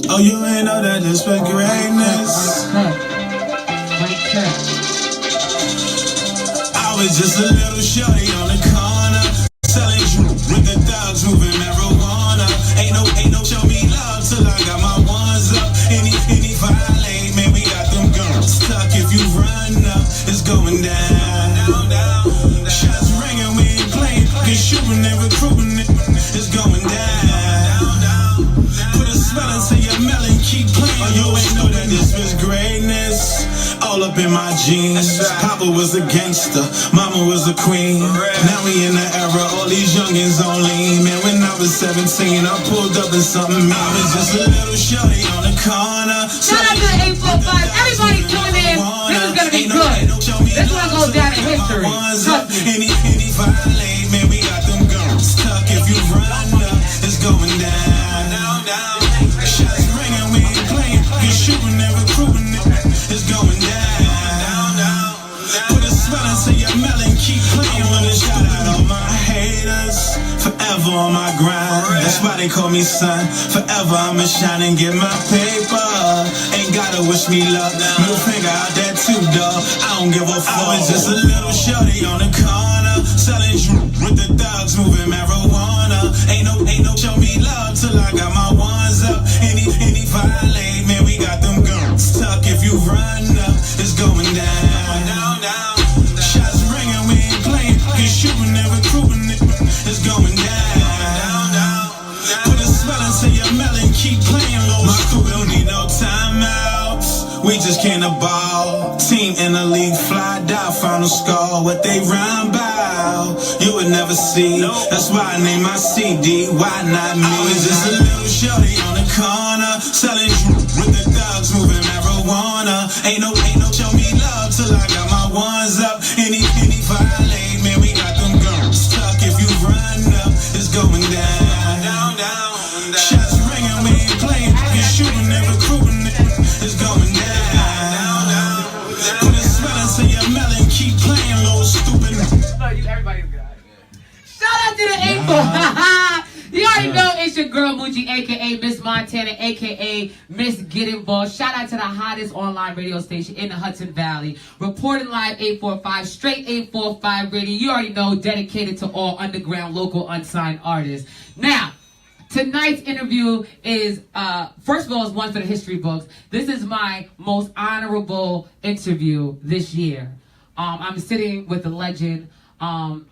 Oh, you ain't know that this was greatness. I was just a little shorty on the corner, selling juice with the thugs, moving marijuana. Ain't no show me love till I got my ones up. Any violate, man, we got them guns stuck. If you run up, it's going down. Shots ringing, we ain't playing. Get shooting and recruiting it. It's going down. Put a spell into your melon, keep playing. Oh, you ain't know that this was greatness. All up in my jeans. Papa was a gangster, mama was a queen. Now we in the era, all these youngins on lean. Man, when I was 17, I pulled up in something mean. I was just a little shorty on the corner. Shout out to the 845. Everybody tune in. This is gonna be good. This one goes down in history. Any violate, man, we got them guns stuck. If you run up, it's going down. Shots ringing, we ain't playing. Get shooting and recruiting it. It's going down. Put a spell into your melon, keep playing. I wanna shout out all my haters. Forever on my grind. That's why they call me son. Forever I'ma shine and get my paper. Ain't gotta wish me luck. Middle finger out there too, dog. I don't give a fuck. I was just a little shorty on the corner, selling juice with the thugs, moving marijuana. Ain't no show me love till I got my ones up. Any violate, man, we got them guns stuck. If you run up, it's going down. Shots ringing, we ain't playing. Get shooting and recruiting it. It's going down. Put a spell into your melon, keep playing. My crew don't need no timeouts. We just came to ball. Team in the league, fly die, final score. What they rhyme about, you would never see. That's why I named my CD. Why not me? I was just a little shorty on the corner, selling juice with the thugs, moving marijuana. Ain't no show me love till I got my ones up. Any violate, man, we got them guns stuck. If you run up, it's going down. Shots ringing, we ain't playing. Get shooting and recruiting it. It's going down. Put a spell into your melon, keep playing, little stupid. Everybody's good. Shout out to the 845. You already know it's your girl Moochie, aka Miss Montana, aka Miss Get Involved. Shout out to the hottest online radio station in the Hudson Valley. Reporting live 845, straight 845 radio. You already know, dedicated to all underground, local, unsigned artists. Now, tonight's interview is, first of all, is one for the history books. This is my most honorable interview this year. I'm sitting with a legend. I'm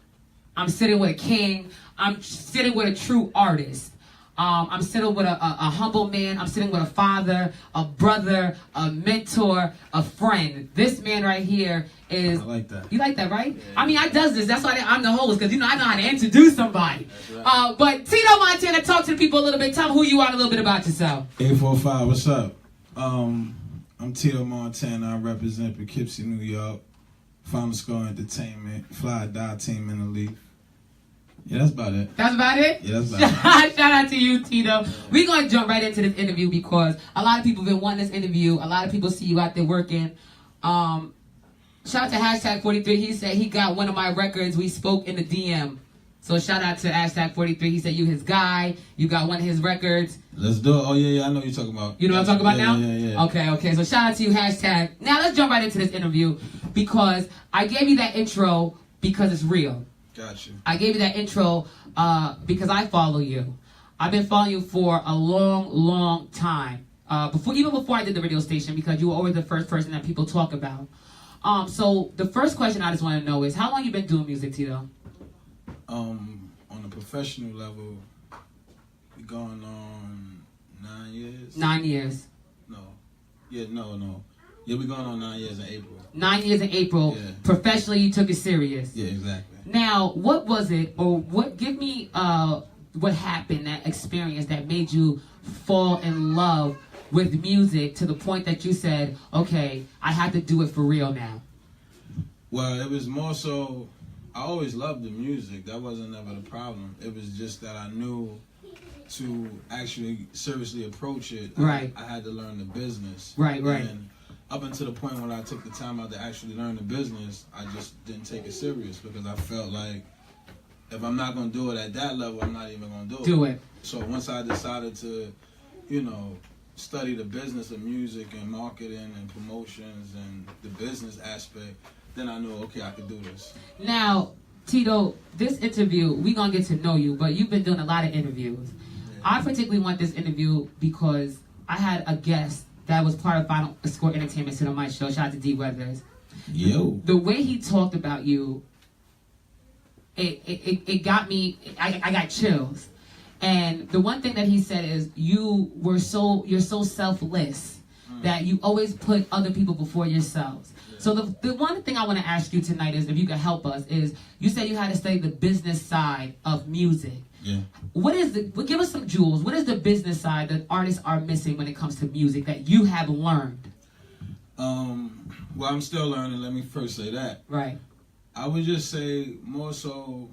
sitting with a king. I'm sitting with a true artist. I'm sitting with a humble man. I'm sitting with a father, a brother, a mentor, a friend. This man right here is... I like that. You like that, right? Yeah. I mean, I does this. That's why I'm the host, because, you know, I know how to introduce somebody. Right. But Tito Montana, talk to the people a little bit. Tell them who you are and a little bit about yourself. 845, what's up? I'm Tito Montana. I represent Poughkeepsie, New York. Founder Score Entertainment, Fly Die Team in the League. Yeah, that's about it. That's about it? Yeah, that's about it. Shout out to you, Tito. We're going to jump right into this interview because a lot of people have been wanting this interview. A lot of people see you out there working. Shout out to Hashtag 43. He said he got one of my records. We spoke in the DM. So shout out to Hashtag 43. He said you his guy. You got one of his records. Let's do it. Oh, yeah, I know what you're talking about. You know what I'm talking about now? Yeah. Okay. So shout out to you, Hashtag. Now let's jump right into this interview because I gave you that intro because it's real. Got you. I gave you that intro because I follow you. I've been following you for a long time. Even before I did the radio station, because you were always the first person that people talk about. So the first question I just want to know is, how long you been doing music, Tito? On a professional level, we going on 9 years. 9 years. No. Yeah, we going on 9 years in April. 9 years in April. Yeah. Professionally, you took it serious. Yeah, exactly. Now, what was it, or give me what happened, that experience that made you fall in love with music to the point that you said, okay, I have to do it for real now? Well, it was more so, I always loved the music. That wasn't never the problem. It was just that I knew to actually seriously approach it, right. I had to learn the business. Right. And up until the point when I took the time out to actually learn the business, I just didn't take it serious because I felt like if I'm not going to do it at that level, I'm not even going to do it. Do it. So once I decided to, study the business of music and marketing and promotions and the business aspect, then I knew, okay, I could do this. Now, Tito, this interview, we gonna get to know you, but you've been doing a lot of interviews. Yeah. I particularly want this interview because I had a guest that was part of Final Score Entertainment sit on my show. Shout out to D. Weathers. Yo. The way he talked about you, it got me. I got chills. And the one thing that he said is you're so selfless that you always put other people before yourselves. Yeah. So the one thing I want to ask you tonight is, if you could help us, is you said you had to study the business side of music. Yeah. Give us some jewels. What is the business side that artists are missing when it comes to music that you have learned? Well, I'm still learning. Let me first say that. Right. I would just say more so,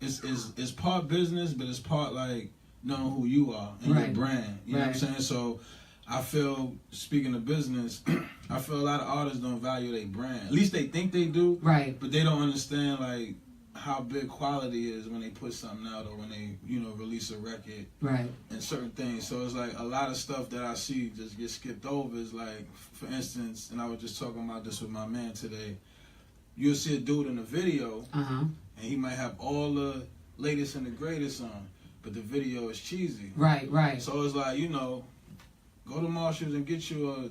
it's part business, but it's part like knowing who you are and your brand. You know what I'm saying? So I feel, speaking of business, I feel a lot of artists don't value their brand. At least they think they do. Right. But they don't understand like how big quality is when they put something out or when they, release a record. Right. And certain things. So it's like a lot of stuff that I see just get skipped over is like, for instance, and I was just talking about this with my man today, you'll see a dude in a video, and he might have all the latest and the greatest on, but the video is cheesy. Right, right. So it's like, go to Marshall's and get you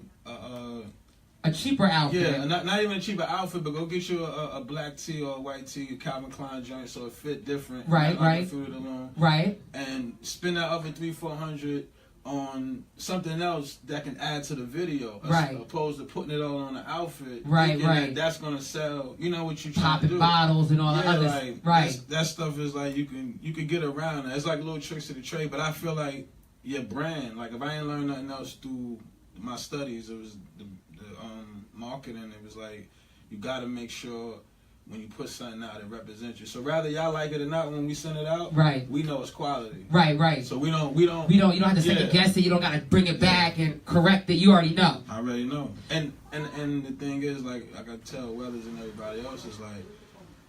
a cheaper outfit. Yeah, not even a cheaper outfit, but go get you a black tee or a white tee, a Calvin Klein joint, so it fit different. Right, right. Fruit alone. Right. And spend that other $300-400 on something else that can add to the video, right? Opposed to putting it all on the outfit, right? Right. That's gonna sell. You know what you trying popping to do? Bottles and all that other, like, right? That stuff is like you can get around. It's like little tricks to the trade. But I feel like your brand. Like if I ain't learned nothing else through my studies, it was the marketing. It was like you got to make sure when you put something out, it represents you. So rather y'all like it or not, when we send it out, right, we know it's quality. Right, right. So you don't have to second guess it. You don't got to bring it back and correct it. You already know. I already know. And the thing is, like I tell Weathers and everybody else, is like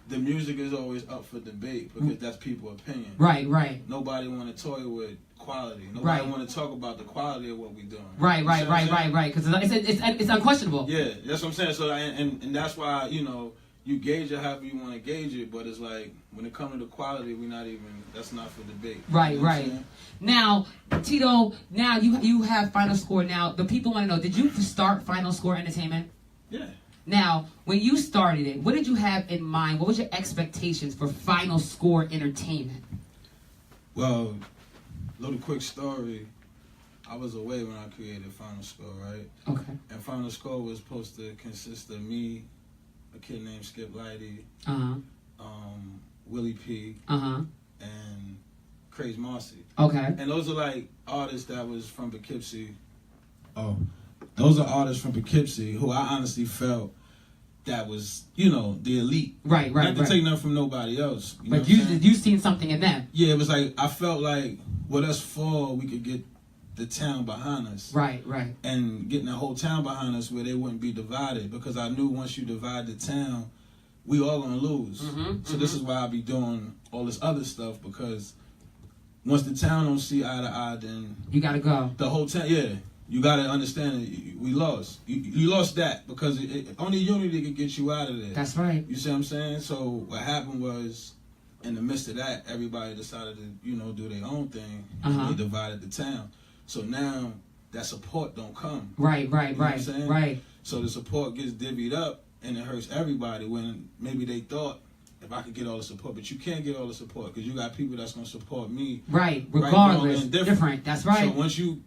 the music is always up for debate because that's people's opinion. Right, right. Nobody want to toy with quality. Nobody want to talk about the quality of what we're doing. Right. Because it's unquestionable. Yeah, that's what I'm saying. So and that's why you gauge it however you want to gauge it, but it's like when it comes to the quality, that's not for debate. Right, right. Now, Tito, now you have Final Score. Now, the people want to know, did you start Final Score Entertainment? Yeah. Now, when you started it, what did you have in mind? What was your expectations for Final Score Entertainment? Well, little quick story. I was away when I created Final Score, right? Okay. And Final Score was supposed to consist of me, a kid named Skip Lighty, Willie P, and Craze Marcy. Okay. And those are like artists that was from Poughkeepsie. Oh, those are artists from Poughkeepsie who I honestly felt that was, the elite. Right. Not to take nothing from nobody else. But you seen something in them. Yeah, it was like I felt like what us four, we could get the town behind us. Right. And getting the whole town behind us where they wouldn't be divided, because I knew once you divide the town, we all gonna lose. So this is why I be doing all this other stuff, because once the town don't see eye to eye, then you gotta go. The whole town, you gotta understand it. We lost. You lost that because only unity could get you out of there. That's right. You see what I'm saying? So what happened was, in the midst of that, everybody decided to do their own thing, and they divided the town. So now that support don't come. Right. You know what I'm saying? Right. So the support gets divvied up, and it hurts everybody when maybe they thought, if I could get all the support, but you can't get all the support because you got people that's going to support me. Right, regardless. Right, different. That's right. So once you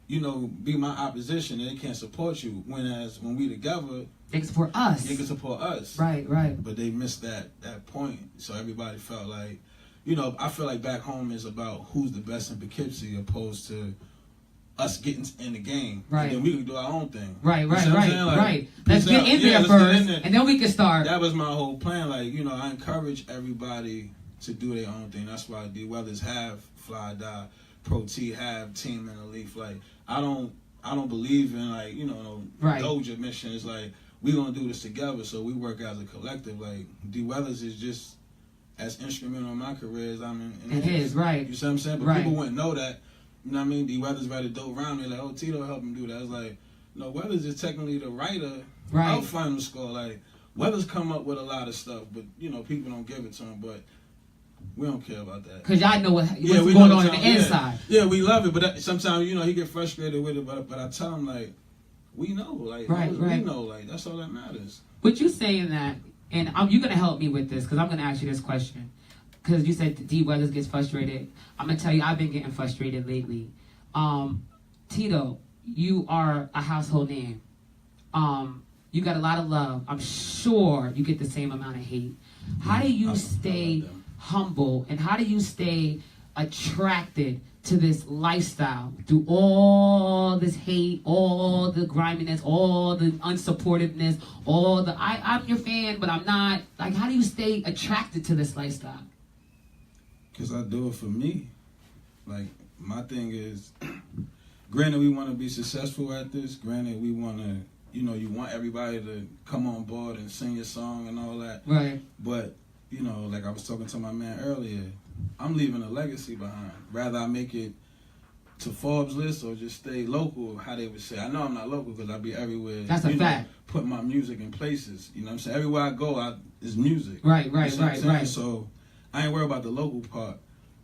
be my opposition, they can't support you. Whereas when we together, they can support us. They can support us. Right. But they missed that point. So everybody felt like, I feel like back home is about who's the best in Poughkeepsie opposed to us getting in the game. Right. And then we can do our own thing. Right. Let's get in there first, and then we can start. That was my whole plan. Like, I encourage everybody to do their own thing. That's why D. Weathers have Fly Die, Pro T have Team and a Leaf. Like, I don't believe in like, Doja mission. It's like, we gonna do this together, so we work as a collective. Like, D. Weathers is just as instrumental in my career as I'm in his, right. You see what I'm saying? But people wouldn't know that you know what I mean, D Weathers write a dope rhyme, they're like, oh, Tito helped him do that. It's like, no, Weathers is technically the writer of Final Score. Like, Weathers come up with a lot of stuff, but, you know, people don't give it to him, but we don't care about that. Because y'all know what's going on the inside. Yeah, we love it, but sometimes, you know, he get frustrated with it, but I tell him, like, we know, like, we know, like, that's all that matters. But you saying that, and you're going to help me with this, because I'm going to ask you this question. Because you said D Weathers gets frustrated. I'm going to tell you, I've been getting frustrated lately. Tito, you are a household name. You got a lot of love. I'm sure you get the same amount of hate. How do you stay humble, and how do you stay attracted to this lifestyle through all this hate, all the griminess, all the unsupportiveness, all the I'm your fan, but I'm not? Like, how do you stay attracted to this lifestyle? Because I do it for me. Like, my thing is, granted, we want to be successful at this. Granted, we want to, you know, you want everybody to come on board and sing your song and all that. Right. But, you know, like I was talking to my man earlier, I'm leaving a legacy behind. Rather I make it to Forbes list or just stay local, how they would say. I know I'm not local because I be everywhere. That's a fact. Put my music in places. You know what I'm saying? Everywhere I go, it's music. Right. So I ain't worried about the local part.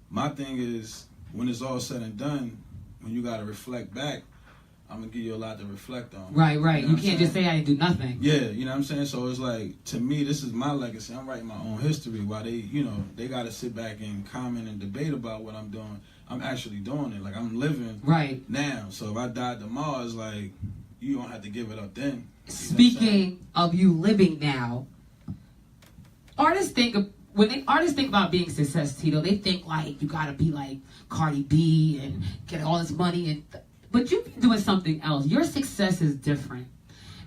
My thing is, when it's all said and done, when you got to reflect back, I'm going to give you a lot to reflect on. Right. You know You can't just say I didn't do nothing. Yeah, you know what I'm saying? So it's like, to me, this is my legacy. I'm writing my own history while they, you know, they got to sit back and comment and debate about what I'm doing. I'm actually doing it. Like, I'm living now. So if I died tomorrow, it's like, you don't have to give it up then. Speaking of you living now, when artists think about being success, Tito, they think like you gotta be like Cardi B and get all this money, but you've been doing something else. Your success is different,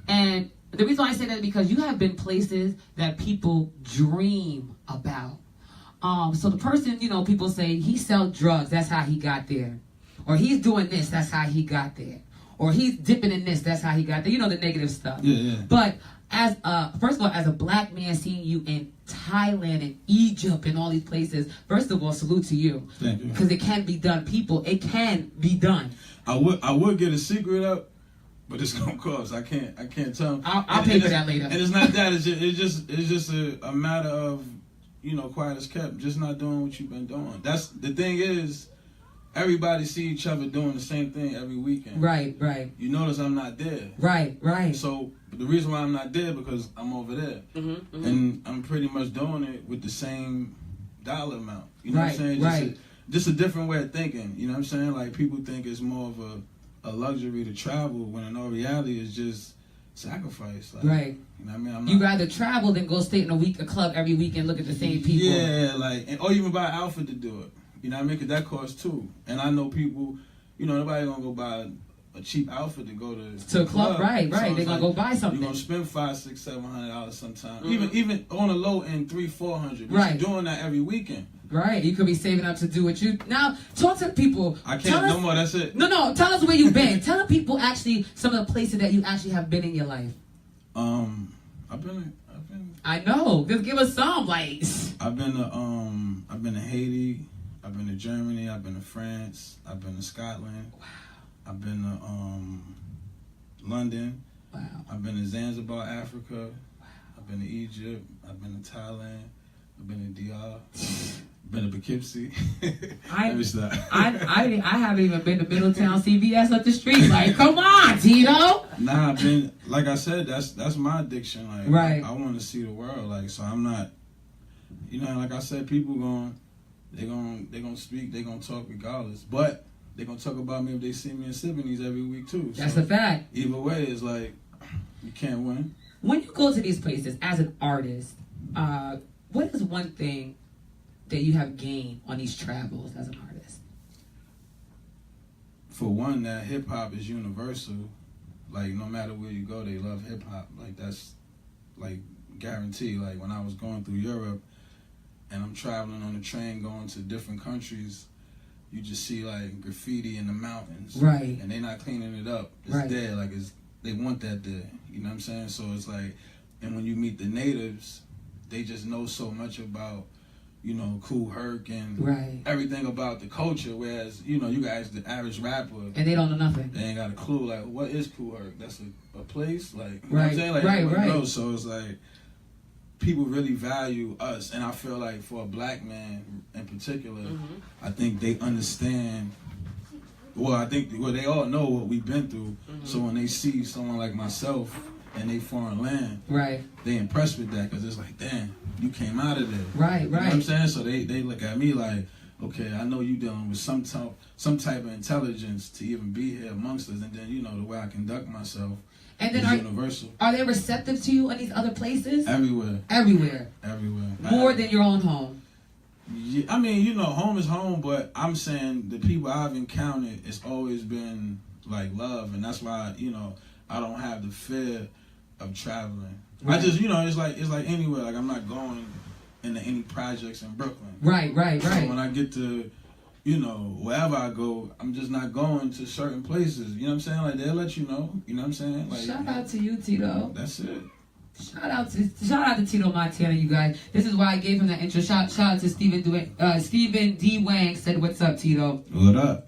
and the reason why I say that is because you have been places that people dream about. So the person, you know, people say he sells drugs, that's how he got there, or he's doing this, that's how he got there, or he's dipping in this, that's how he got there. You know, the negative stuff. Yeah. But first of all, as a black man, seeing you in Thailand and Egypt and all these places, first of all, salute to you. Thank you. Because it can be done. People, it can be done. I would get a secret up, but it's gonna cost. I can't tell them. I'll pay for that later. And it's not that. It's just a matter of, you know, quiet as kept. Just not doing what you've been doing. That's the thing is, everybody see each other doing the same thing every weekend. Right. You notice I'm not there. Right. So the reason why I'm not there because I'm over there, and I'm pretty much doing it with the same dollar amount. You know what I'm saying? Just a different way of thinking. You know what I'm saying? Like, people think it's more of a luxury to travel when in all reality it's just sacrifice. Like, right. You know what I mean? You rather travel than go stay in a club every week and look at the same people. Yeah, like, or even buy an outfit to do it. You know what I mean? Because that costs too. And I know people, you know, nobody gonna go buy a cheap outfit to go to a club. Right. So They're gonna go buy something. You're gonna spend $500, $600, $700 sometimes. Even on a low end, $300, $400. Right. You're doing that every weekend. Right. You could be saving up to do what you now. Talk to the people. I can't no more. That's it. No. Tell us where you've been. Tell the people actually some of the places that you actually have been in your life. I've been. I know. Just give us some, like. I've been to Haiti. I've been to Germany. I've been to France. I've been to Scotland. Wow. I've been to London. Wow. I've been to Zanzibar, Africa. Wow. I've been to Egypt. I've been to Thailand. I've been to DR. I've been to Poughkeepsie. Let me stop. I haven't even been to Middletown CVS up the street. Like, come on, Tito. Nah, I've been, like I said, that's my addiction. Like, right. I want to see the world. Like, so I'm not, you know, like I said, people they're gonna speak, they're gonna talk regardless. But they're gonna talk about me if they see me in Symphonies every week too. That's so a fact. Either way, it's like you can't win. When you go to these places as an artist, what is one thing that you have gained on these travels as an artist? For one, that hip hop is universal. Like, no matter where you go, they love hip hop. Like, that's like guaranteed. Like, when I was going through Europe and I'm traveling on the train going to different countries, you just see like graffiti in the mountains. Right. And they're not cleaning it up. It's right. there. Like, they want that there. You know what I'm saying? So it's like, and when you meet the natives, they just know so much about, you know, Kool Herc and Right. everything about the culture. Whereas, you know, you guys, the average rapper, And they don't know nothing. they ain't got a clue. Like, what is Kool Herc? That's a place? Like, you know what Right, I'm saying? Like, right, everybody right. knows. So it's like, people really value us. And I feel like for a black man in particular, I think they understand. Well, I think they all know what we've been through. So when they see someone like myself in a foreign land, Right. they impressed with that because it's like, damn, you came out of there. Right, You know what I'm right. saying? So they look at me like, okay, I know you dealing with some type of intelligence to even be here amongst us, and then you know the way I conduct myself And then is are universal. they receptive to you in these other places? Everywhere, Everywhere. everywhere. More than your own home. Yeah, I mean, you know, home is home, but I'm saying the people I've encountered, it's always been like love, and that's why, you know, I don't have the fear of traveling. Right. I just, you know, it's like anywhere. Like, I'm not going into any projects in Brooklyn. Right, right, So right. when I get to, you know, wherever I go, I'm just not going to certain places. You know what I'm saying? Like, they'll let you know. You know what I'm saying? Like, Shout out to you, Tito. that's it. Shout out to Tito Montana, you guys. This is why I gave him that intro. Shout out to Stephen D. Wang said, "What's up, Tito?" What up?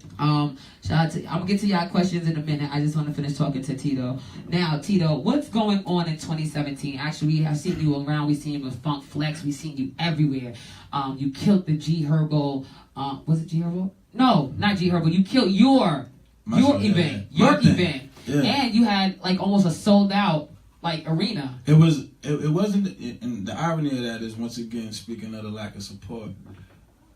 Shout out to. I'm gonna get to y'all questions in a minute. I just want to finish talking to Tito. Now, Tito, what's going on in 2017? Actually, we have seen you around. We seen you with Funk Flex. We seen you everywhere. You killed the G Herbo. Was it G Herbo? No, not G Herbo. You killed your event. Your event. Yeah. And you had like almost a sold out like arena. It wasn't, and the irony of that is, once again, speaking of the lack of support,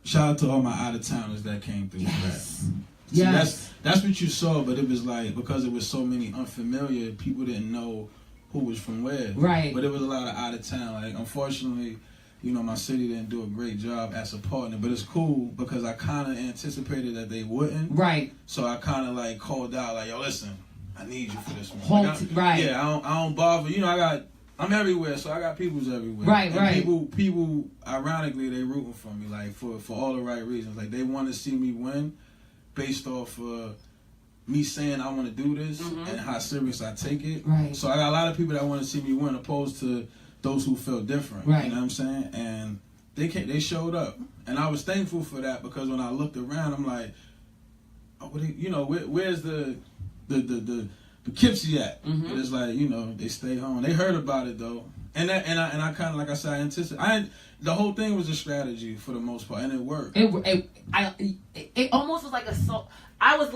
shout out to all my out-of-towners that came through for that. Yes. See, Yes. that's what you saw, but it was like, because it was so many unfamiliar, people didn't know who was from where. Right. But it was a lot of out-of-town. Like, unfortunately, you know, my city didn't do a great job at supporting it, but it's cool because I kind of anticipated that they wouldn't. Right. So I kind of like called out, like, yo, listen, I need you for this one. Whole Like, right. Yeah, I don't bother. You know, I'm everywhere, so I got peoples everywhere. Right, and right. People, ironically, they rooting for me, like for all the right reasons. Like, they want to see me win, based off me saying I want to do this and how serious I take it. Right. So I got a lot of people that want to see me win, opposed to those who feel different. Right. You know what I'm saying? And they showed up, and I was thankful for that, because when I looked around, I'm like, oh, you know, where's the Poughkeepsie at? But it's like, you know, they stay home. They heard about it though, and I kind of, like I said, I anticipated. The whole thing was a strategy for the most part, and it worked. It almost was like I was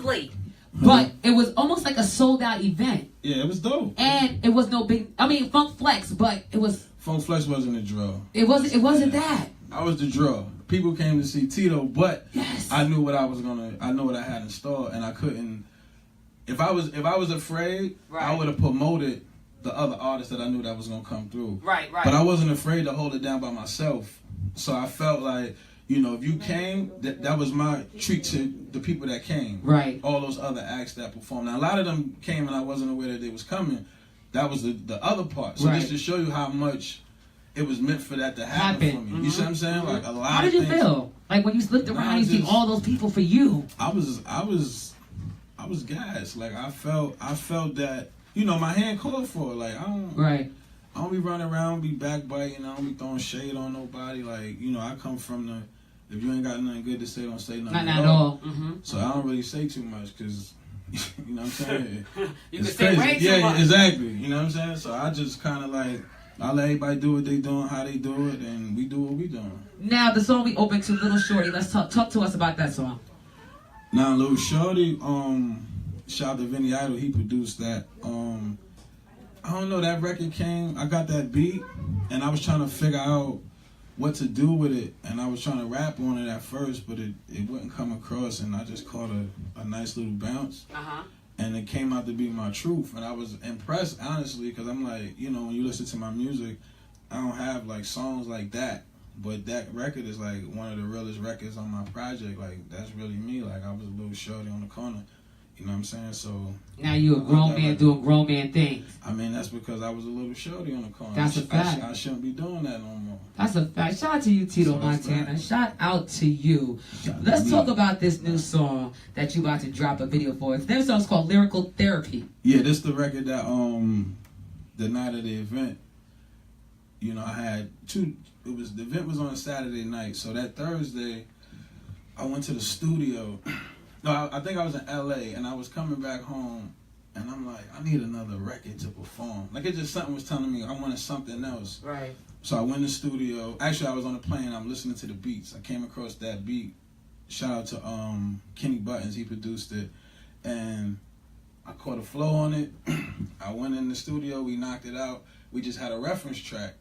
late, but it was almost like a sold out event. Yeah, it was dope. And it was no big. I mean, Funk Flex, but it was. Funk Flex wasn't a draw. It wasn't that. I was the draw. People came to see Tito, but Yes. I knew what I know what I had in store, and I couldn't. If I was afraid, Right. I would have promoted the other artists that I knew that was gonna come through. Right. But I wasn't afraid to hold it down by myself. So I felt like, you know, if you came, that was my treat to the people that came. Right. All those other acts that performed. Now, a lot of them came and I wasn't aware that they was coming. That was the other part. So Right. just to show you how much it was meant for that to happen for me. You see what I'm saying? Like, a lot How did of you things. feel? Like when you looked around, Nah, you see just- all those people for you. I was gassed. Like, I felt that, you know, my hand called for it. Like, I don't be running around, be backbiting. I don't be throwing shade on nobody. Like, you know, I come from if you ain't got nothing good to say, don't say nothing Not at all. So I don't really say too much, because, you know what I'm saying? You It's can say way too Yeah, much. exactly. You know what I'm saying? So I just kind of like, I let everybody do what they doing, how they do it, and we do what we doing. Now the song we opened to, Little Shorty. Let's talk to us about that song. Now, Lil Shorty, shout out to Vinny Idol, he produced that. I don't know, that record came, I got that beat, and I was trying to figure out what to do with it, and I was trying to rap on it at first, but it wouldn't come across, and I just caught a nice little bounce, and it came out to be my truth, and I was impressed, honestly, because I'm like, you know, when you listen to my music, I don't have, like, songs like that, but that record is, like, one of the realest records on my project. Like, that's really me. Like, I was a little shorty on the corner, you know what I'm saying? So Now you a grown man doing grown man things. I mean, that's because I was a little shorty on the corner. That's a fact. I shouldn't be doing that no more. That's a fact. Shout out to you, Tito So that's Montana. right. Shout out to you. Shout out Let's to talk me. about this new song that you about to drop a video for. This song's called Lyrical Therapy. Yeah, this the record that the night of the event, you know, I had the event was on a Saturday night, so that Thursday, I went to the studio. No, I think I was in LA, and I was coming back home, and I'm like, I need another record to perform. Like, it just something was telling me I wanted something else. Right. So I went to the studio. Actually, I was on the plane. I'm listening to the beats. I came across that beat. Shout out to Kenny Buttons. He produced it, and I caught a flow on it. I went in the studio. We knocked it out. We just had a reference track.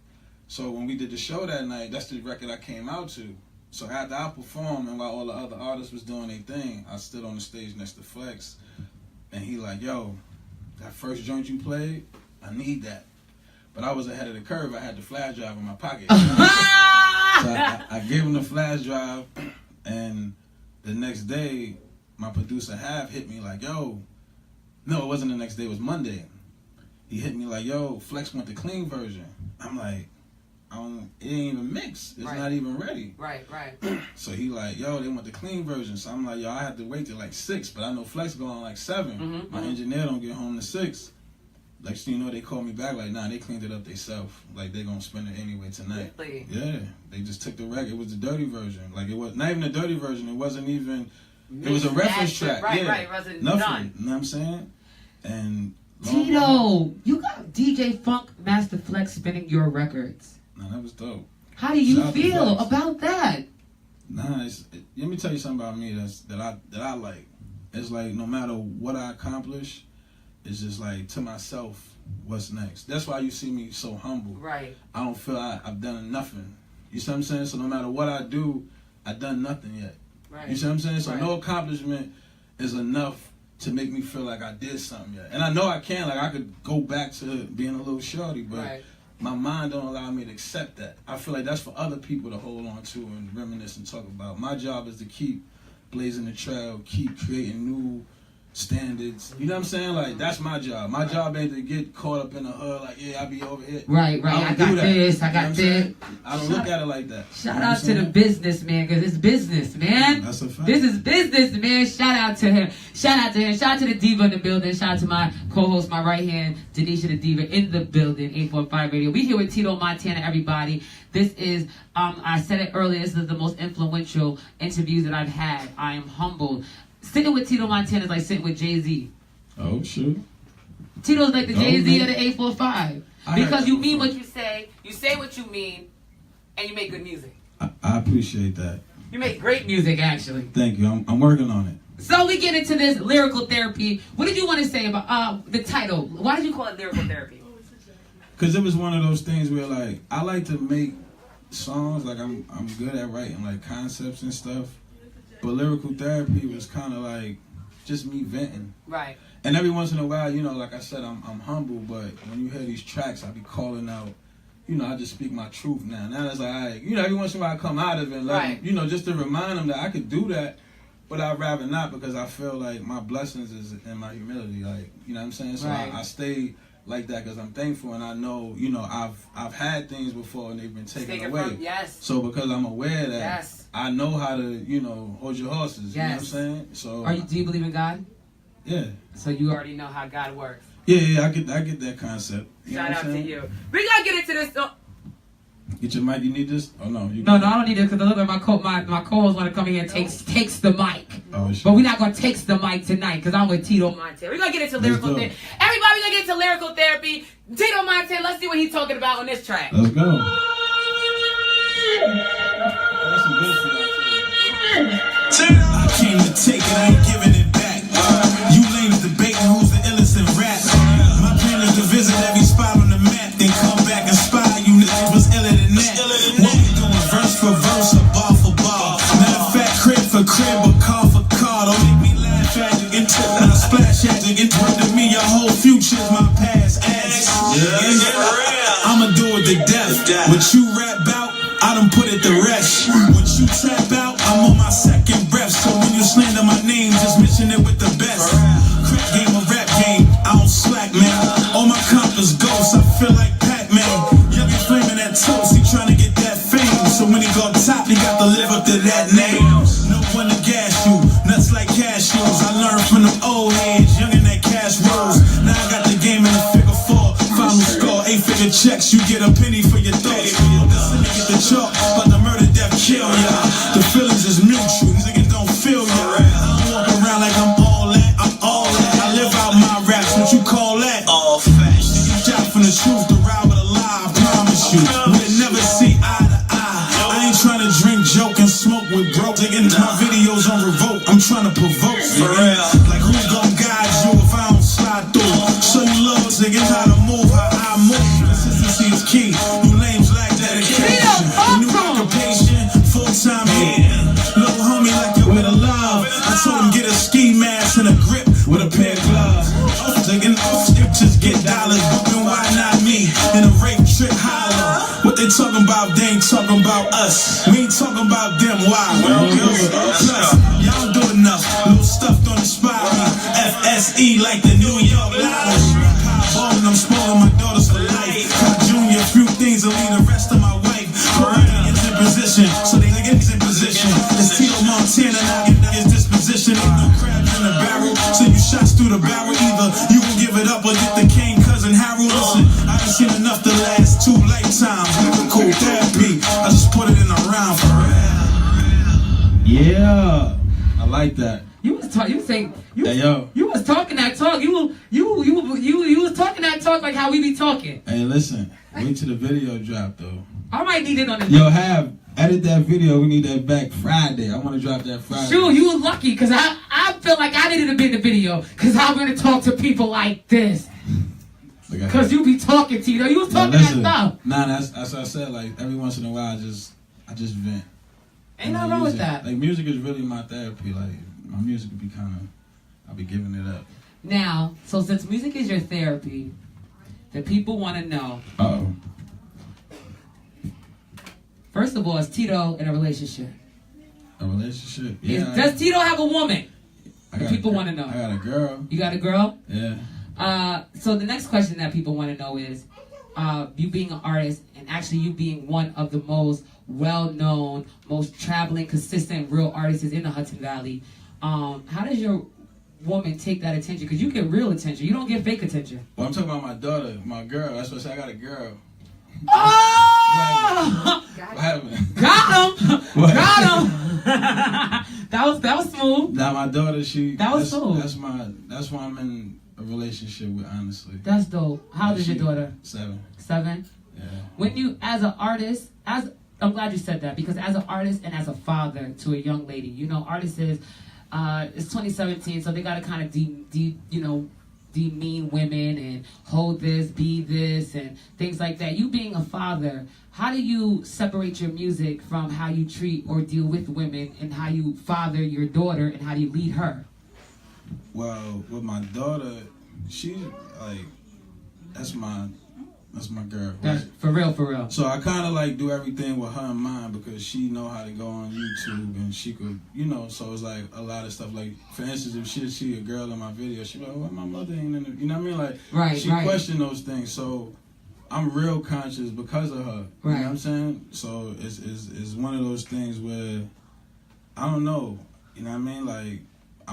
So when we did the show that night, that's the record I came out to. So after I performed and while all the other artists was doing their thing, I stood on the stage next to Flex, and he like, yo, that first joint you played, I need that. But I was ahead of the curve. I had the flash drive in my pocket. So I gave him the flash drive, and the next day, my producer hit me like, yo, no, it wasn't the next day, it was Monday. He hit me like, yo, Flex want the clean version. I'm like, it ain't even mixed. It's not even ready. Right. So he like, yo, they want the clean version. So I'm like, yo, I have to wait till like 6, but I know Flex going like 7. My engineer don't get home to 6. Like, so you know, they called me back like, nah, they cleaned it up themselves. Like, they gonna spend it anyway tonight. Really? Yeah, they just took the record. It was the dirty version. Like, it was not even a dirty version. It wasn't even. It was a reference track. Right. It wasn't nothing. done. You know what I'm saying? And Tito, you got DJ Funk Master Flex spinning your records. Nah, that was dope. How do you Shout out to feel Flex. about that? Nah, let me tell you something about me that I like. It's like no matter what I accomplish, it's just like to myself, what's next? That's why you see me so humble. Right. I don't feel I've done nothing. You see what I'm saying? So no matter what I do, I've done nothing yet. Right. You see what I'm saying? So Right. no accomplishment is enough to make me feel like I did something yet. And I know I can. Like, I could go back to being a little shorty, but my mind don't allow me to accept that. I feel like that's for other people to hold on to and reminisce and talk about. My job is to keep blazing the trail, keep creating new standards. You know what I'm saying? Like, that's my job. My job ain't to get caught up in the hood like, yeah, I be over here. Right. I got this. I got this. I don't look at it like that. Shout out to the businessman, because it's business, man. That's a fact. This is business, man. Shout out to him. Shout out to the diva in the building. Shout out to my co-host, my right hand, Denisha the diva in the building, 845 Radio. We here with Tito Montana, everybody. This is, I said it earlier, this is the most influential interviews that I've had. I am humbled. Sitting with Tito Montana is like sitting with Jay-Z. Oh, sure. Tito's like the Jay-Z man. of the 845. Because you mean what you say what you mean, and you make good music. I appreciate that. You make great music, actually. Thank you. I'm working on it. So we get into this lyrical therapy. What did you want to say about the title? Why did you call it lyrical therapy? Because it was one of those things where, like, I like to make songs. Like, I'm good at writing, like, concepts and stuff. But lyrical therapy was kind of like just me venting. Right. And every once in a while, you know, like I said, I'm humble, but when you hear these tracks, I be calling out, you know, I just speak my truth now. Now it's like, you know, every once in a while I come out of it and let them, you know, just to remind them that I could do that, but I'd rather not, because I feel like my blessings is in my humility. Like, you know what I'm saying? So I stay like that because I'm thankful, and I know, you know, I've had things before and they've been taken away. So because I'm aware that I know how to, you know, hold your horses. You know what I'm saying? So do you believe in God? Yeah. So you already know how God works. Yeah, I get that concept. Shout out to you. We gotta get into this. Get your mic. You need this? Oh no. No, I don't need it, because look at my co-host want to come in here and takes the mic. Oh, shit. But we're not gonna take the mic tonight, because I'm with Tito Montana. We're gonna get into lyrical therapy. Everybody, we're gonna get into lyrical therapy. Tito Montana, let's see what he's talking about on this track. Let's go. That's some good shit. I came to take it, I ain't giving it back. You lames debating who's the illest in rap. My plan is to visit every spot on the map, then come back and spy you niggas was iller than that. What we doing, verse for verse or bar for bar? Matter of fact, crib for crib or car for car. Don't make me laugh at you, get tipped and I splash at you. Get turned to me, your whole future's my past. I'ma do it to death. What you rap about, I done put it to rest. What you trap out, I'm on my second breath. So when you slander my name, just mention it with the best. Crack game or rap game, I don't slack, man. All my compass ghosts, I feel like Pac-Man. Young and flaming that toast, he tryna get that fame. So when he go top, he got to live up to that name. No one to gas you, nuts like cashews. I learned from them old heads, young in that cash rolls. Now I got the game in the figure 4. Final score, 8-figure checks, you get a penny for your thought. chalk, but the murder, death, kill ya. The feelings is mutual, these niggas don't feel ya. I don't walk around like I'm all that, I'm all that. I live out my raps, what you call that? All facts. Niggas shot from the truth, the ride with a lie, I promise you. We'll never see eye to eye. I ain't trying to drink, joke, and smoke with broke. Taking my videos on revolt, I'm trying to provoke. For real. Like who's gonna guide you if I don't slide through? Show you love, niggas, how to move, how I move. Consistency is key. New names lack dedication. New occupation, full-time here. Little homie like you with a love. I told him get a ski mask and a grip with a pair of gloves. Taking off just get dollars, and why not me? In a rape trip holler. What they talking about, they ain't talking about us. We ain't talking about them, why? Well, plus, y'all do enough. Little stuff don't inspire me. FSE like the New York Lions. Ballin', I'm spoiling my daughters for life. Got Junior, few things will leave the rest of my wife. Corinthians in position, so they get in position. It's Tito Montana, now get his disposition. Ain't no crabs in the barrel, so you shots through the barrel. Either you gon' give it up or get the king cousin Harold. Listen, I done seen enough to last 2 lifetimes. Living cool therapy, I just put it in a rhyme for real. Yeah, I like that. You was talking. You saying you. Hey, yo. You was talking that talk. You was talking that talk like how we be talking. Hey, listen. Wait till the video drop though. I might need it on the. Yo, edit that video. We need that back Friday. I want to drop that Friday. Sure, you was lucky because I feel like I needed to be in the video because I'm gonna talk to people like this. Because you be talking, Tito. You was talking that stuff. Nah, that's what I said. Like every once in a while, I just vent. Ain't nothing wrong with that. Like music is really my therapy. Like my music would be I'll be giving it up. Now, so since music is your therapy, the people want to know. Uh-oh. First of all, is Tito in a relationship? A relationship? Yeah. Does Tito have a woman? The people want to know. I got a girl. You got a girl? Yeah. So the next question that people want to know is, you being an artist and actually you being one of the most well-known, most traveling, consistent, real artists in the Hudson Valley, how does your woman take that attention? Because you get real attention. You don't get fake attention. Well, I'm talking about my daughter, my girl. That's what I said. I got a girl. Oh! What happened? Got him! Got him! that was smooth. Now my daughter, smooth. That's why I'm in a relationship with, honestly. That's dope. How old is your daughter? 7. 7? Yeah. When you, as an artist, I'm glad you said that, because as an artist and as a father to a young lady, you know, artists is, it's 2017, so they got to kind of demean women and hold this, be this, and things like that. You being a father, how do you separate your music from how you treat or deal with women, and how you father your daughter, and how do you lead her? Well, with my daughter, she's like, that's my girl. That's right? For real. So I kind of like do everything with her in mind, because she know how to go on YouTube, and she could, you know, so it's like a lot of stuff. Like, for instance, if she see a girl in my video, she be like, well, my mother ain't in the, you know what I mean? Like, she question those things. So I'm real conscious because of her. You know what I'm saying? So it's one of those things where, I don't know, you know what I mean? Like, I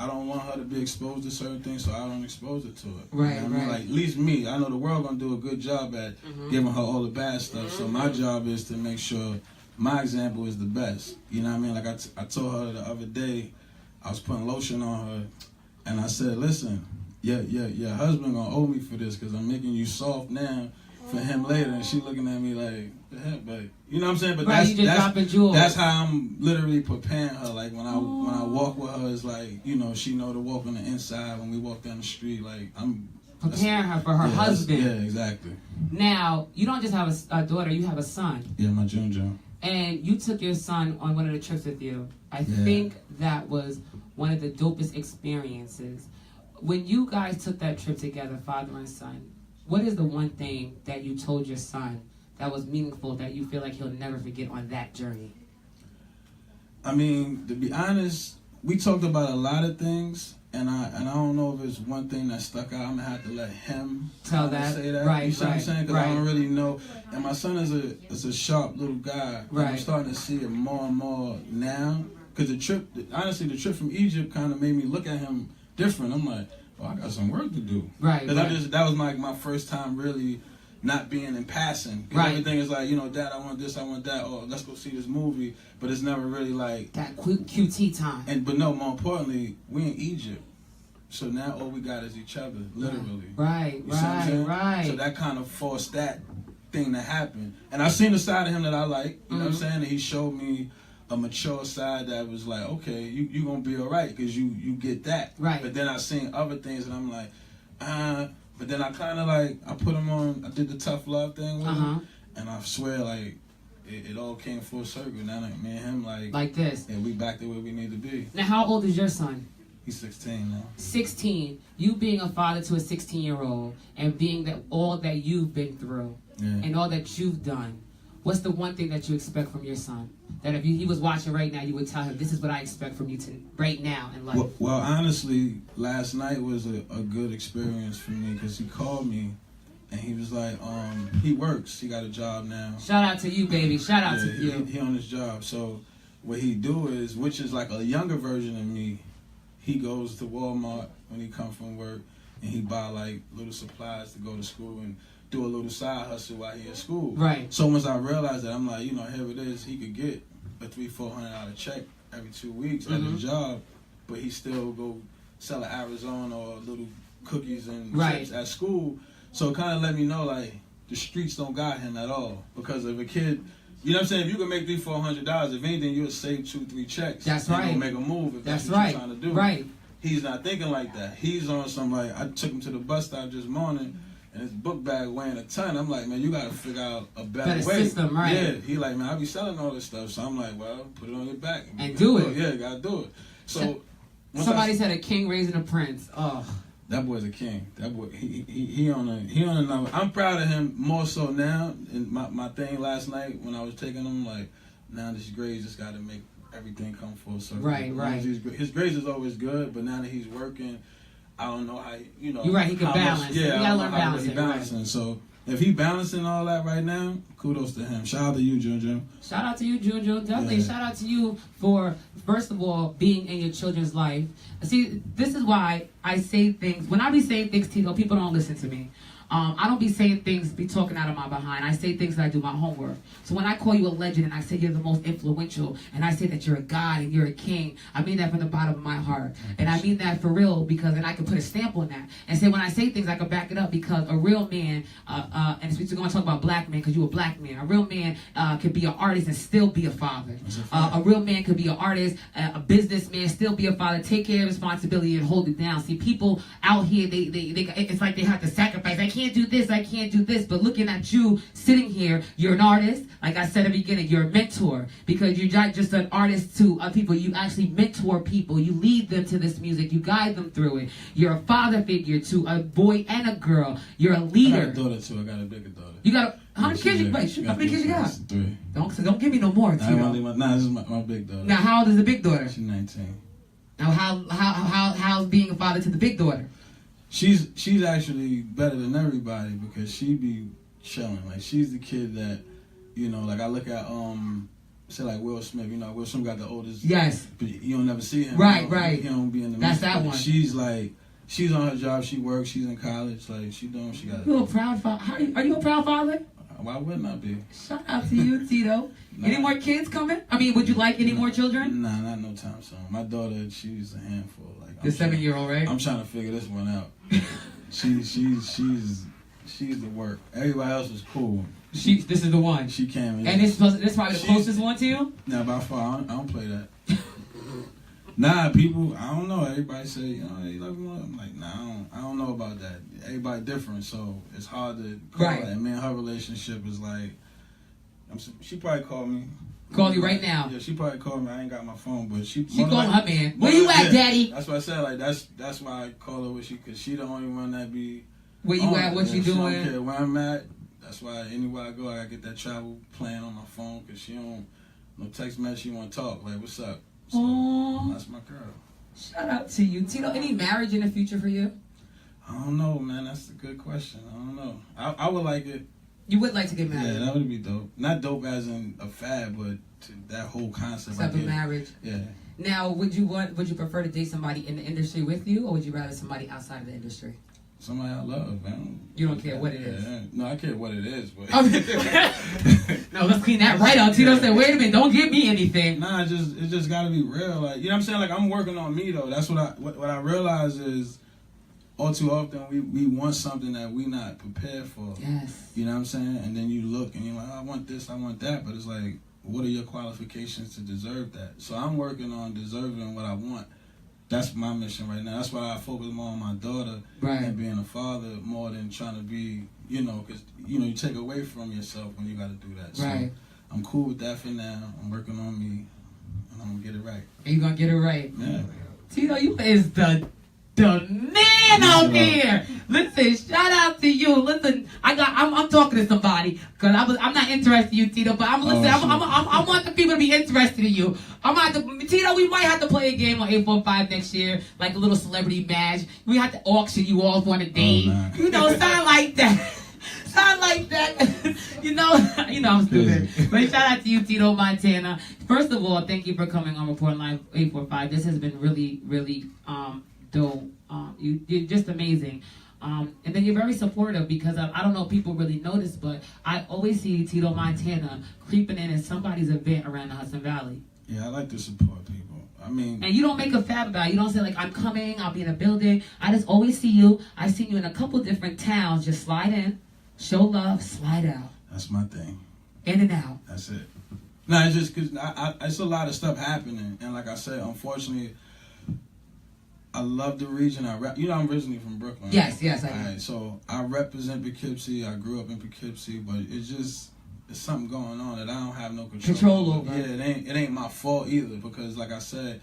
don't want her to be exposed to certain things, so I don't expose it to her. Right, you know what I mean? Like, at least me, I know the world gonna do a good job at giving her all the bad stuff. So my job is to make sure my example is the best. You know what I mean? Like I told her the other day, I was putting lotion on her, and I said, listen, your husband gonna owe me for this, because I'm making you soft now for him later. And she looking at me like, the heck, but you know what I'm saying? But that's how I'm literally preparing her. Like when I walk with her, it's like, you know, she know to walk on the inside. When we walk down the street, like I'm preparing her for her husband. Yeah, exactly. Now, you don't just have a daughter, you have a son. Yeah, my Junjo. And you took your son on one of the trips with you. I think that was one of the dopest experiences. When you guys took that trip together, father and son, what is the one thing that you told your son that was meaningful, that you feel like he'll never forget on that journey? I mean, to be honest, we talked about a lot of things, and I don't know if it's one thing that stuck out. I'm gonna have to let him say that. Right, you see what I'm saying? Because I don't really know. And my son is a sharp little guy. Right. I'm starting to see it more and more now. Because the trip from Egypt kind of made me look at him different. I'm like, oh, I got some work to do. Right. Because that was like my first time really not being in passing. Right. Everything is like, Dad, I want this, I want that, or let's go see this movie, but it's never really like that QT time. But no, more importantly, we in Egypt. So now all we got is each other, literally. Right. So that kind of forced that thing to happen. And I seen the side of him that I like, you know what I'm saying? And he showed me a mature side that was like, okay, you gonna be all right because you get that. Right. But then I seen other things and I'm like, but then I kind of like, I put him on, I did the tough love thing with him. And I swear, like, it all came full circle. Now, like, me and him, like this. And we back to where we need to be. Now, how old is your son? He's 16 now. 16. You being a father to a 16-year-old and being that all that you've been through and all that you've done, what's the one thing that you expect from your son? That if he was watching right now, you would tell him, this is what I expect from you right now in life. Well, honestly, last night was a good experience for me because he called me and he was like, he works. He got a job now. Shout out to you, baby. Shout out to you. He on his job. So what he do is, which is like a younger version of me, he goes to Walmart when he come from work and he buy like little supplies to go to school and do a little side hustle while he at school. Right. So once I realized that, I'm like, here it is. He could get a $300-$400 check every 2 weeks at his job, but he still go sell at Arizona or little cookies and chips at school. So it kind of let me know, like, the streets don't got him at all. Because if a kid, you know what I'm saying, if you can make $300-$400, if anything, you'll save 2-3 checks. That's and right. You'll make a move if that's what you're trying to do. Right. He's not thinking like that. He's on some, like, I took him to the bus stop this morning, and his book bag weighing a ton. I'm like, man, you got to figure out a better way. System, right? Yeah. He like, man, I be selling all this stuff. So I'm like, well, put it on your back. And do it. Yeah, got to do it. So somebody said a king raising a prince. Oh. That boy's a king. That boy, he on another. I'm proud of him more so now. And my thing last night when I was taking him, like, now this grades just got to make everything come full circle. Right. His grades is always good, but now that he's working, I don't know how, You're right, he can balance. You gotta learn balancing. Right. So if he balancing all that right now, kudos to him. Shout out to you, Junjun. Shout out to you, Junjun. Definitely shout out to you for, first of all, being in your children's life. See, this is why I say things. When I be saying things, Tito, people don't listen to me. I don't be saying things, be talking out of my behind. I say things that I do my homework. So when I call you a legend and I say you're the most influential and I say that you're a god and you're a king, I mean that from the bottom of my heart. And I mean that for real because then I can put a stamp on that and say when I say things I can back it up because a real man, and we're going to talk about black men because you're a black man. A real man could be an artist and still be a father. A real man could be an artist, a businessman, still be a father, take care of responsibility and hold it down. See, people out here, they it's like they have to sacrifice. I can't do this, I can't do this. But looking at you sitting here, you're an artist. Like I said at the beginning, you're a mentor because you're not just an artist to people. You actually mentor people. You lead them to this music. You guide them through it. You're a father figure to a boy and a girl. You're a leader. I got a daughter too. I got a bigger daughter. You got how many kids you wait? How many kids you got? 3. Don't give me no more. This is my big daughter. Now, how old is the big daughter? She's 19. Now, how's being a father to the big daughter? She's actually better than everybody because she be chilling. Like she's the kid that, like I look at say like Will Smith. Will Smith got the oldest. Yes. But you don't never see him. Right. He don't be in the. That's that one. She's like. She's on her job. She works. She's in college. Like she doing. She got. You a proud father? Are you a proud father? Why wouldn't I be? Shout out to you, Tito. Any more kids coming? I mean, would you like any more children? Nah, not no time soon. My daughter, she's a handful. Like the 7-year-old, right? I'm trying to figure this one out. she's the work. Everybody else is cool. This is the one. She came. And this probably the closest one to you? Nah, by far, I don't play that. Nah, people, I don't know. Everybody say, you love me. I'm like, nah, I don't know about that. Everybody different, so it's hard to call that. And me and her relationship is like, she probably called me. Call you right now. Yeah, she probably called me. I ain't got my phone, but she called her man. Where you at, Daddy? That's what I said. Like that's why I call her because she the only one that be. Where you at? What you doing? She don't care where I'm at. That's why anywhere I go, I gotta get that travel plan on my phone because she don't no text message. She want to talk. Like, what's up? So, that's my girl. Shout out to you, Tito. Any marriage in the future for you? I don't know, man. That's a good question. I don't know. I would like it. You would like to get married? Yeah, that would be dope. Not dope as in a fad, but to that whole concept. Except of marriage. Yeah. Now, would you prefer to date somebody in the industry with you, or would you rather somebody outside of the industry? somebody I love, man. You don't care what it is. Yeah. No, I care what it is, but no, let's clean that right up. Tito said, "Wait a minute, don't give me anything." Nah, it just gotta be real. Like, you know what I'm saying? Like, I'm working on me though. That's what I realize is all too often we want something that we not prepared for. Yes. You know what I'm saying? And then you look and you're like, I want this, I want that, but it's like, what are your qualifications to deserve that? So I'm working on deserving what I want. That's my mission right now. That's why I focus more on my daughter and being a father more than trying to be, you know, because, you know, you take away from yourself when you got to do that. So I'm cool with that for now. I'm working on me, and I'm going to get it right. And you're going to get it right. Yeah. Tito, you is the man out here. Listen, shout out to you. Listen, I'm talking to somebody because I'm not interested in you, Tito, but I'm listening. I want the people to be interested in you. Tito, we might have to play a game on 845 next year, like a little celebrity match. We have to auction you off on a date. You know, something like that. Something like that. you know, I'm stupid. But shout out to you, Tito Montana. First of all, thank you for coming on Report Live 845. This has been really, really dope. You're just amazing. And then you're very supportive because I don't know if people really notice, but I always see Tito Montana creeping in at somebody's event around the Hudson Valley. Yeah, I like to support people. I mean... And you don't make a fab about it. You don't say, like, I'm coming, I'll be in a building. I just always see you. I've seen you in a couple different towns. Just slide in, show love, slide out. That's my thing. In and out. That's it. No, it's just because it's a lot of stuff happening. And like I said, unfortunately... I love the region. You know, I'm originally from Brooklyn. Yes, I am. Right, so I represent Poughkeepsie. I grew up in Poughkeepsie, but it's something going on that I don't have no control over. Yeah, it ain't my fault either because, like I said,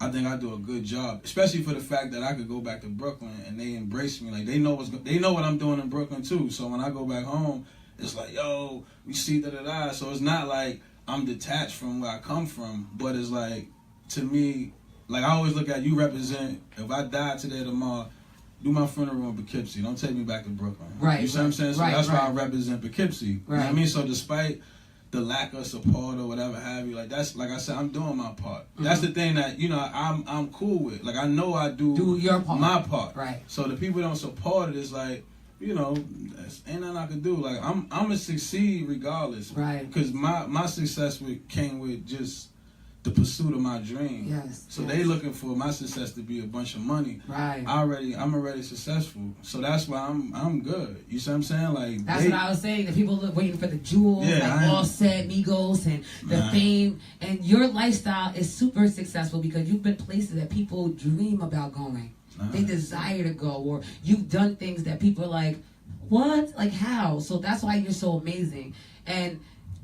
I think I do a good job, especially for the fact that I could go back to Brooklyn and they embrace me. Like they know what I'm doing in Brooklyn too. So when I go back home, it's like, yo, we see da-da-da. So it's not like I'm detached from where I come from, but it's like, to me, like I always look at you represent, if I die today or tomorrow, do my funeral in Poughkeepsie. Don't take me back to Brooklyn. Right. You see what I'm saying? So that's why I represent Poughkeepsie. You know what I mean? So despite the lack of support or whatever have you, like that's, like I said, I'm doing my part. That's the thing that, you know, I'm cool with. Like I know I do your part. My part. Right. So the people don't support it, it's like, you know, ain't nothing I can do. Like I'm gonna succeed regardless. Right. Because my success came with just the pursuit of my dream. Yes. So they looking for my success to be a bunch of money. Right. I'm already successful. So that's why I'm good. You see what I'm saying? Like that's what I was saying. The people waiting for the jewels, like Offset, Migos, and the fame. And your lifestyle is super successful because you've been places that people dream about going. They desire to go, or you've done things that people are like, what? Like how? So that's why you're so amazing. And